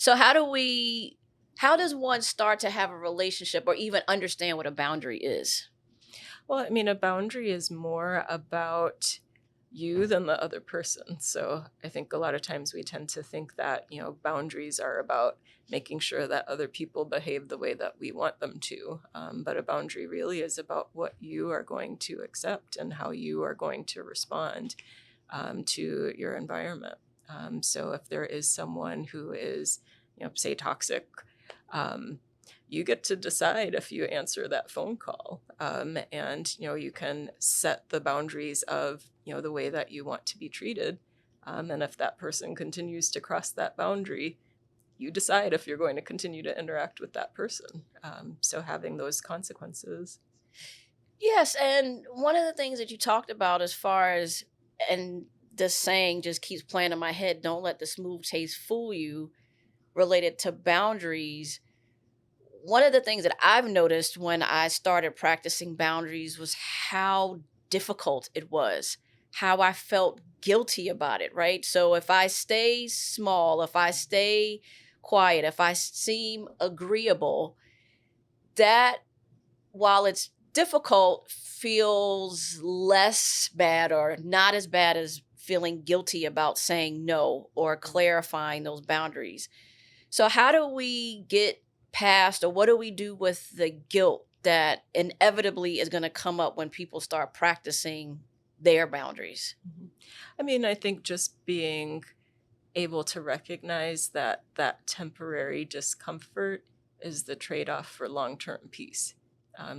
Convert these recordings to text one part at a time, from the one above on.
So how does one start to have a relationship or even understand what a boundary is? Well, I mean, a boundary is more about you than the other person. So I think a lot of times we tend to think that, boundaries are about making sure that other people behave the way that we want them to. But a boundary really is about what you are going to accept and how you are going to respond to your environment. So if there is someone who is, say toxic, um, you get to decide if you answer that phone call. And, you can set the boundaries of, the way that you want to be treated. And if that person continues to cross that boundary, you decide if you're going to continue to interact with that person. So having those consequences. Yes, and one of the things that you talked about as far as and this saying just keeps playing in my head, don't let the smooth taste fool you, related to boundaries. One of the things that I've noticed when I started practicing boundaries was how difficult it was, how I felt guilty about it, right? So if I stay small, if I stay quiet, if I seem agreeable, that while it's difficult, feels less bad or not as bad as feeling guilty about saying no or clarifying those boundaries. So, how do we get past, or what do we do with the guilt that inevitably is going to come up when people start practicing their boundaries? Mhm. I mean, I think just being able to recognize that that temporary discomfort is the trade-off for long-term peace.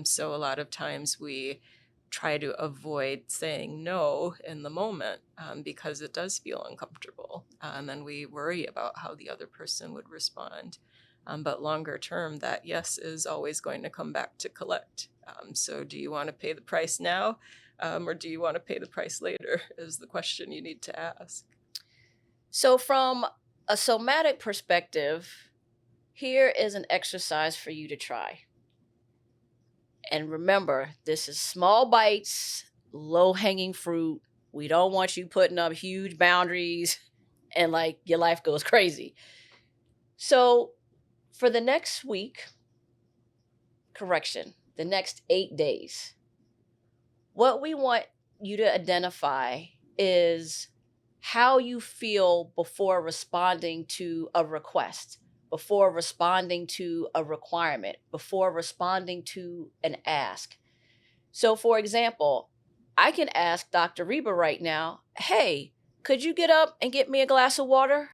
So a lot of times we try to avoid saying no in the moment because it does feel uncomfortable, and we worry about how the other person would respond. But longer term, that yes is always going to come back to collect. So do you want to pay the price now, or do you want to pay the price later? Is the question you need to ask. So, from a somatic perspective, here is an exercise for you to try. And remember, this is small bites, low hanging fruit. We don't want you putting up huge boundaries and like your life goes crazy. So, for the next week, correction, the next 8 days, what we want you to identify is how you feel before responding to a request, before responding to a requirement, before responding to an ask. So, for example, I can ask Dr. Reba right now, hey, could you get up and get me a glass of water?